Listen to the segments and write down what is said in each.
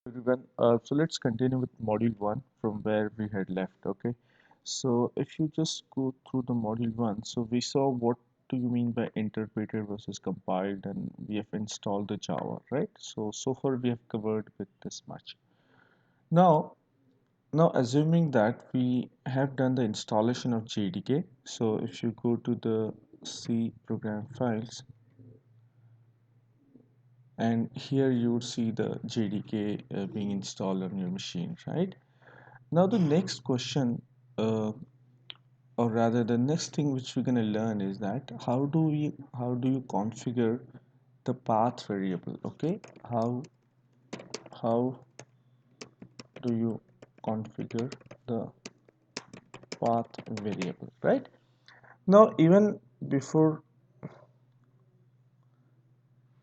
Everyone. So let's continue with module one from where we had left. Okay. So if you just go through the module one, so we saw what do you mean by interpreted versus compiled, and we have installed the Java, right? So far we have covered with this much. Now, now assuming that we have done the installation of JDK, so if you go to the C program files, and here you would see the JDK being installed on your machine, right? Now the next question, or rather the next thing which we're going to learn is that how do you configure the path variable? Okay, how do you configure the path variable, right? Now before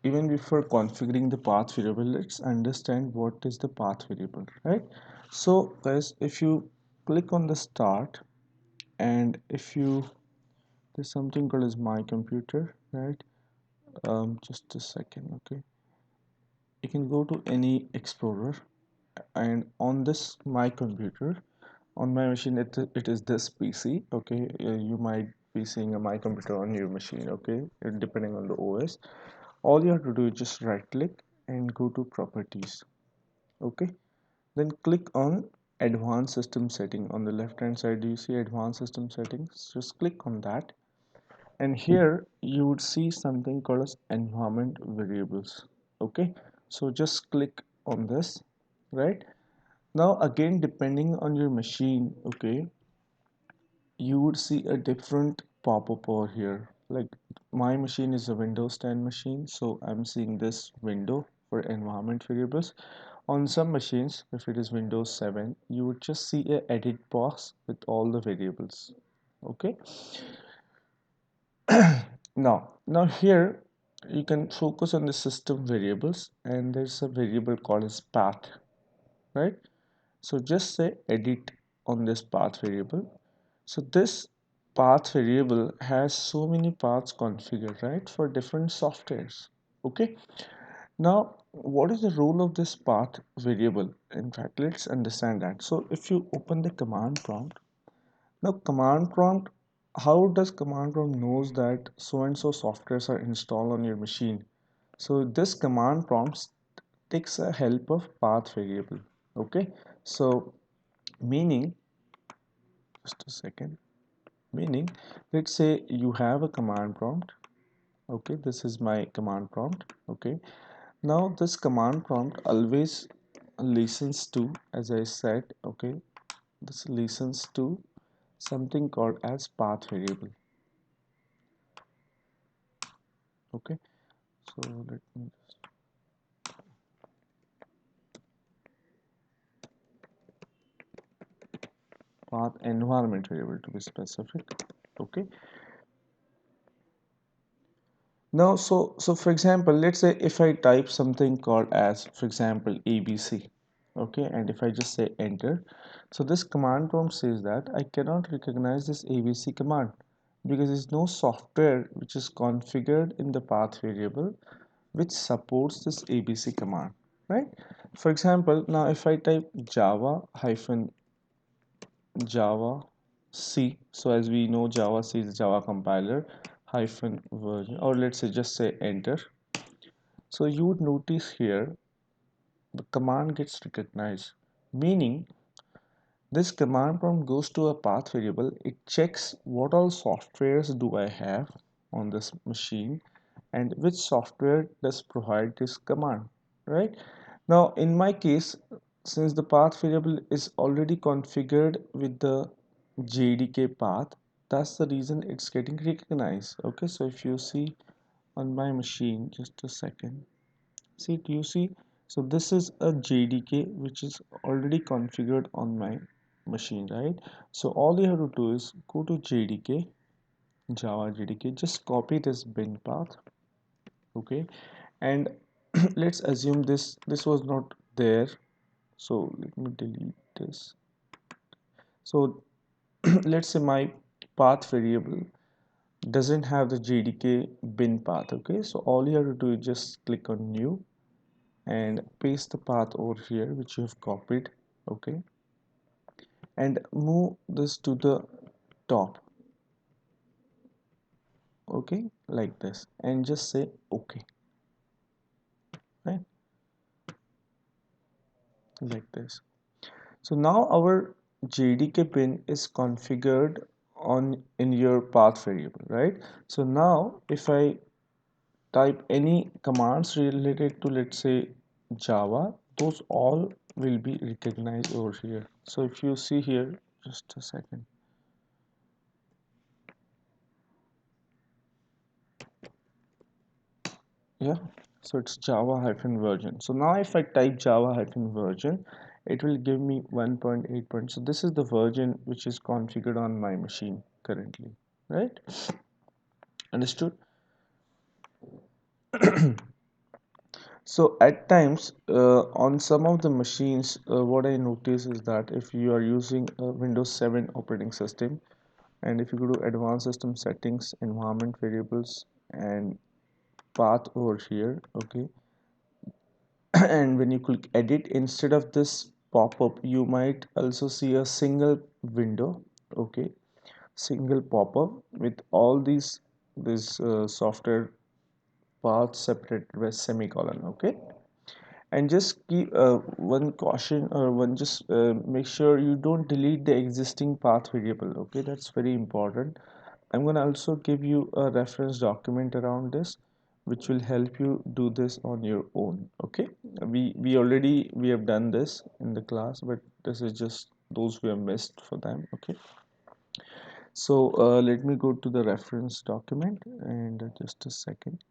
even before configuring the path variable, let's understand what is the path variable, right? So guys, if you click on the start, and if you there's something called as my computer, right? Just a second. Okay, you can go to any explorer, and on this my computer, on my machine, it is this PC. Okay, you might be seeing a my computer on your machine. Okay, depending on the OS. All you have to do is just right click and go to properties. Okay, then click on advanced system setting. On the left hand side, do you see advanced system settings? Just click on that, and here you would see something called as environment variables. Okay, so just click on this, right? Now again, depending on your machine, okay, you would see a different pop-up over here. Like my machine is a Windows 10 machine, so I'm seeing this window for environment variables. On some machines, if it is Windows 7, you would just see a edit box with all the variables. Okay, now here you can focus on the system variables, and there's a variable called as path, right? So just say edit on this path variable. So this path variable has so many paths configured, right, for different softwares. Okay, now what is the role of this path variable? In fact, let's understand that. So if you open the command prompt, now command prompt, how does command prompt knows that so and so softwares are installed on your machine? So this command prompt takes a help of path variable. Okay, so meaning, just a second, meaning, let's say you have a command prompt. Okay, this is my command prompt. Okay, now this command prompt always listens to, as I said, okay, this listens to something called as path variable. Okay, so let me just path environment variable to be specific. Okay, now so for example, let's say if I type something called as, for example, ABC. Okay, and if I just say enter, so this command prompt says that I cannot recognize this ABC command because there's no software which is configured in the path variable which supports this ABC command, right? For example, now if I type Java C, so as we know, Java C is Java compiler hyphen version, or let's say just say enter. So you would notice here the command gets recognized, meaning this command prompt goes to a path variable. It checks what all softwares do I have on this machine and which software does provide this command, right? Now in my case, since the path variable is already configured with the JDK path, that's the reason it's getting recognized. Okay, so if you see on my machine, just a second, see, do you see? So this is a JDK which is already configured on my machine, right? So all you have to do is go to JDK, Java JDK, just copy this bin path, okay? And let's assume this was not there, so let me delete this. So let's say my path variable doesn't have the JDK bin path. Okay, so all you have to do is just click on new, and paste the path over here which you have copied. Okay, and move this to the top. Okay, like this, and just say okay, right, like this. So now our JDK pin is configured on in your path variable, right? So now if I type any commands related to, let's say, Java, those all will be recognized over here. So if you see here, just a second. Yeah, so it's Java hyphen version. So now if I type Java hyphen version, it will give me 1.8 point. So this is the version which is configured on my machine currently, right? Understood? So at times on some of the machines, what I notice is that if you are using a Windows 7 operating system, and if you go to advanced system settings, environment variables, and path over here, okay, and when you click edit, instead of this pop-up, you might also see a single window, okay, single pop-up with all these this software paths separated by semicolon, okay. And just keep one caution, or one, just make sure you don't delete the existing path variable, okay, that's very important. I'm going to also give you a reference document around this which will help you do this on your own, okay. We have done this in the class, but this is just those who have missed for them, okay. So let me go to the reference document, and just a second.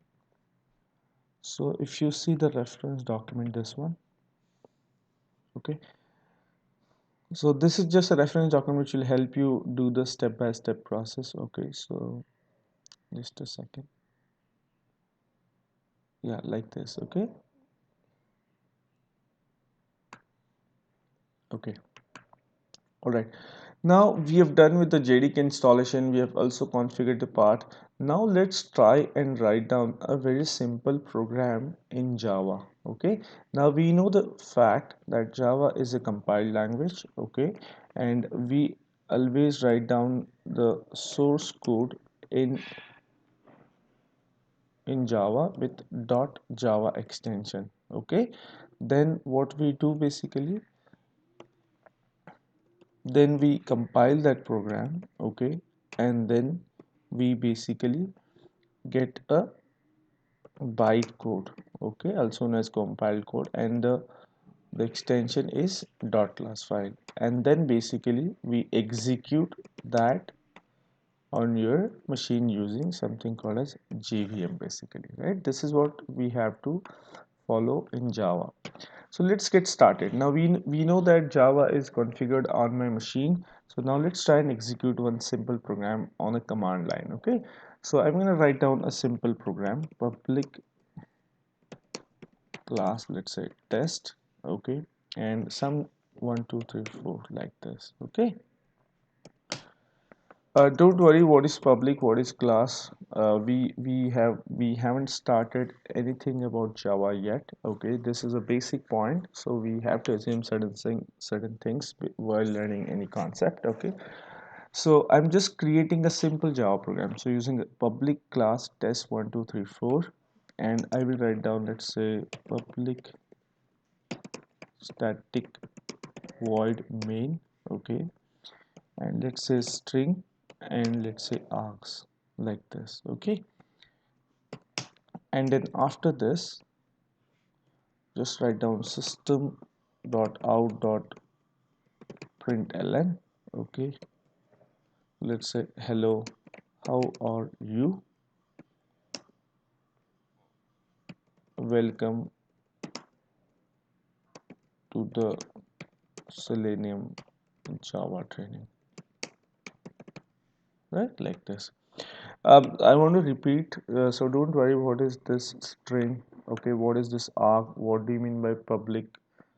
So if you see the reference document, this one, okay, so this is just a reference document which will help you do the step-by-step process, okay. So just a second. Yeah, like this, okay. Okay, all right. Now we have done with the JDK installation. We have also configured the part. Now let's try and write down a very simple program in Java. Okay. Now we know the fact that Java is a compiled language. Okay, and we always write down the source code in Java with .java extension. Okay. Then what we do basically, then we compile that program, okay, and then we basically get a bytecode, okay, also known as compiled code, and the extension is dot class file, and then basically we execute that on your machine using something called as JVM, basically, right? This is what we have to follow in Java. So let's get started. Now we know that Java is configured on my machine. So now let's try and execute one simple program on a command line, okay. So I'm going to write down a simple program, public class, let's say test, okay, and some 1 2 3 4 like this, okay. Don't worry, what is public, what is class. We haven't started anything about Java yet. Okay, this is a basic point, so we have to assume certain things while learning any concept. Okay, so I'm just creating a simple Java program. So using a public class test 1 2 3 4, and I will write down, let's say, public static void main. Okay, and let's say string, and let's say args, like this, okay. And then after this, just write down system dot out dot println, okay. Let's say hello, how are you, welcome to the Selenium Java training, right, like this. I want to repeat, so don't worry, what is this string, okay, what is this arg, what do you mean by public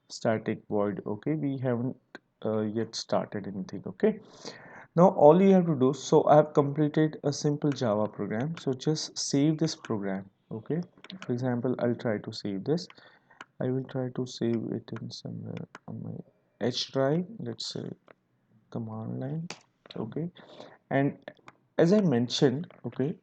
static void, okay. We haven't yet started anything, okay. Now all you have to do, so I have completed a simple Java program, so just save this program, okay. For example, I'll try to save this, I will try to save it in somewhere on my H drive, let's say command line. Okay, and as I mentioned, okay,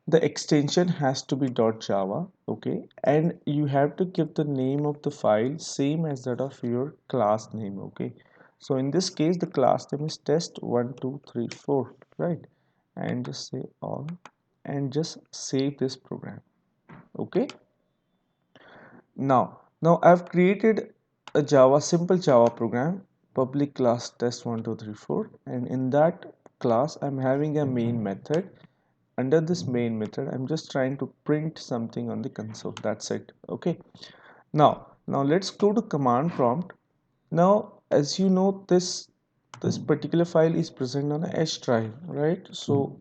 the extension has to be .java. Okay, and you have to keep the name of the file same as that of your class name. Okay, so in this case the class name is test1234, right? And just say all and just save this program. Okay, now I've created a Java simple Java program, public class test1234, and in that class I'm having a main method. Under this main method I'm just trying to print something on the console. That's it. Okay, now let's go to command prompt. Now as you know, this particular file is present on a H drive, right? So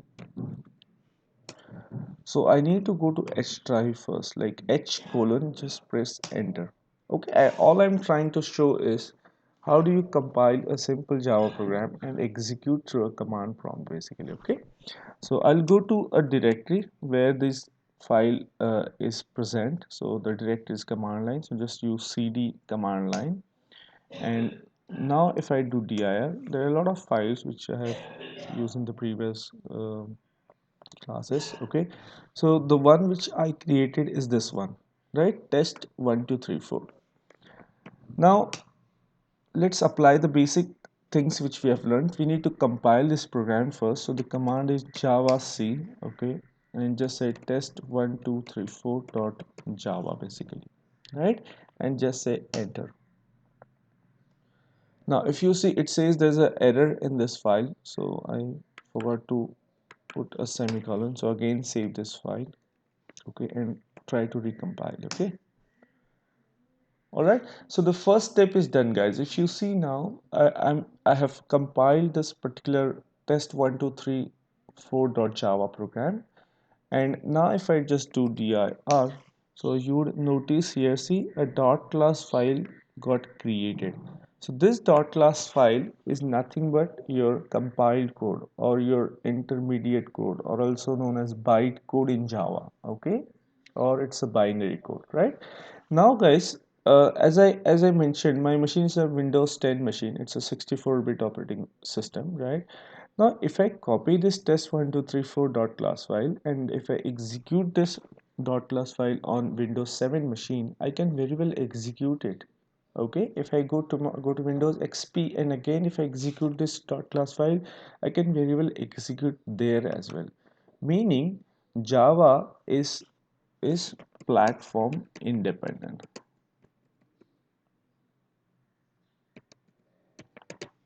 I need to go to H drive first, like H colon, just press enter. Okay, all I'm trying to show is how do you compile a simple Java program and execute through a command prompt basically. Okay, so I'll go to a directory where this file is present. So the directory is command line, so just use cd command line. And now if I do dir, there are a lot of files which I have used in the previous classes. Okay, so the one which I created is this one, right? Test1234. Now let's apply the basic things which we have learned. We need to compile this program first, so the command is javac. Okay, and just say test1234 dot java basically, right? And just say enter. Now if you see, it says there's an error in this file, so I forgot to put a semicolon. So again save this file, okay, and try to recompile. Okay, all right, so the first step is done, guys. If you see now, I have compiled this particular test1234.java program, and now if I just do dir, so you would notice here, see, a dot class file got created. So this dot class file is nothing but your compiled code or your intermediate code, or also known as byte code in Java. Okay, or it's a binary code, right? Now guys, as I mentioned, my machine is a Windows 10 machine. It's a 64-bit operating system, right? Now if I copy this test1234.class file and if I execute this .class file on Windows 7 machine, I can very well execute it. Okay, if I go to Windows XP and again if I execute this .class file, I can very well execute there as well. Meaning Java is platform independent.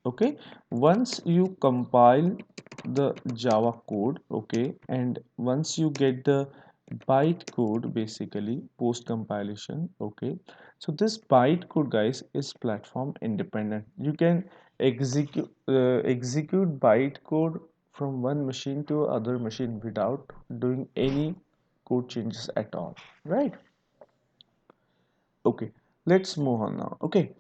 Okay, once you compile the Java code, okay, and once you get the byte code basically post compilation, okay, so this byte code, guys, is platform independent. You can execute byte code from one machine to other machine without doing any code changes at all, right? Okay, let's move on now. Okay,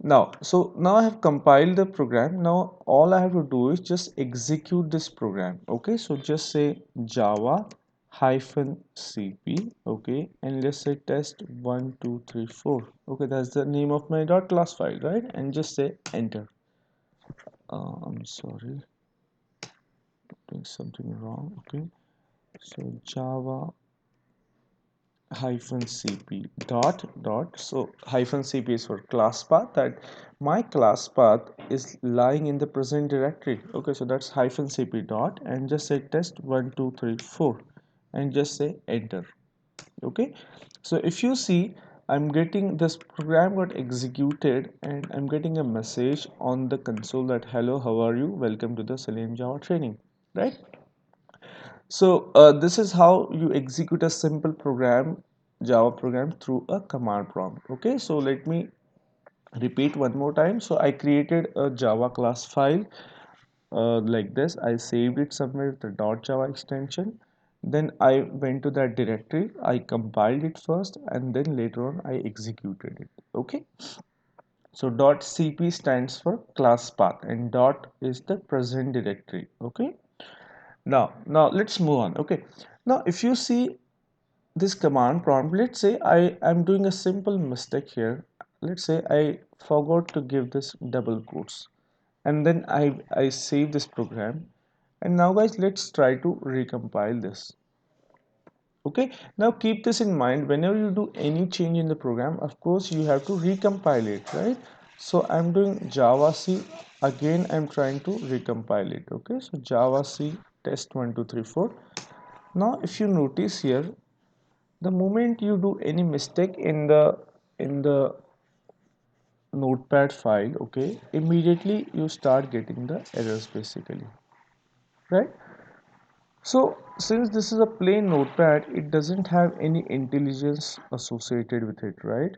now I have compiled the program. Now all I have to do is just execute this program. Okay, so just say java hyphen cp, okay, and let's say test1234. Okay, that's the name of my .class file, right? And just say enter. I'm sorry, doing something wrong. Okay, so java hyphen cp dot, so hyphen cp is for class path, that my class path is lying in the present directory. Okay, so that's hyphen cp dot, and just say test1234 and just say enter. Okay, so if you see, I'm getting this program got executed and I'm getting a message on the console that hello, how are you, welcome to the Selenium Java training, right? So this is how you execute a simple program, Java program, through a command prompt. Okay, so let me repeat one more time. So I created a Java class file like this. I saved it somewhere with the .java extension. Then I went to that directory. I compiled it first, and then later on I executed it. Okay. So .cp stands for class path, and dot is the present directory. Okay. Now let's move on. Okay, now if you see, this command prompt, let's say I'm doing a simple mistake here. Let's say I forgot to give this double quotes, and then I save this program. And now guys, let's try to recompile this. Okay, now keep this in mind, whenever you do any change in the program, of course you have to recompile it, right? So I'm doing java c, again I'm trying to recompile it. Okay, so java c test 1 2 3 4. Now if you notice here, the moment you do any mistake in the notepad file, okay, immediately you start getting the errors basically, right? So since this is a plain notepad, it doesn't have any intelligence associated with it, right?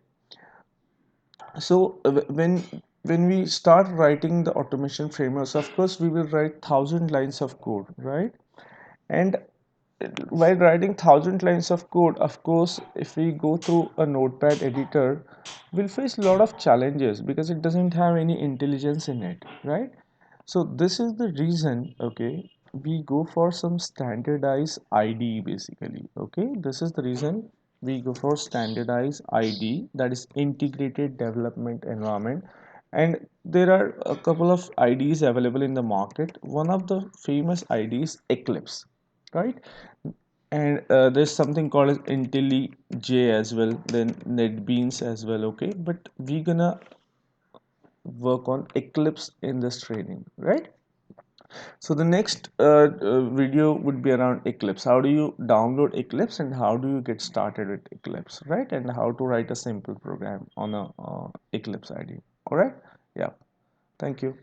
So when we start writing the automation frameworks, of course we will write 1,000 lines of code, right? And while writing 1,000 lines of code, of course if we go through a notepad editor, we'll face a lot of challenges because it doesn't have any intelligence in it, right? So this is the reason, okay, we go for some standardized IDE basically. Okay, this is the reason we go for standardized IDE, that is integrated development environment. And there are a couple of IDEs available in the market. One of the famous IDEs Eclipse, right? And there's something called as IntelliJ as well, then NetBeans as well. Okay, but we're gonna work on Eclipse in this training, right? So the next video would be around Eclipse. How do you download Eclipse and how do you get started with Eclipse, right? And how to write a simple program on a Eclipse ID. All right? Yeah. Thank you.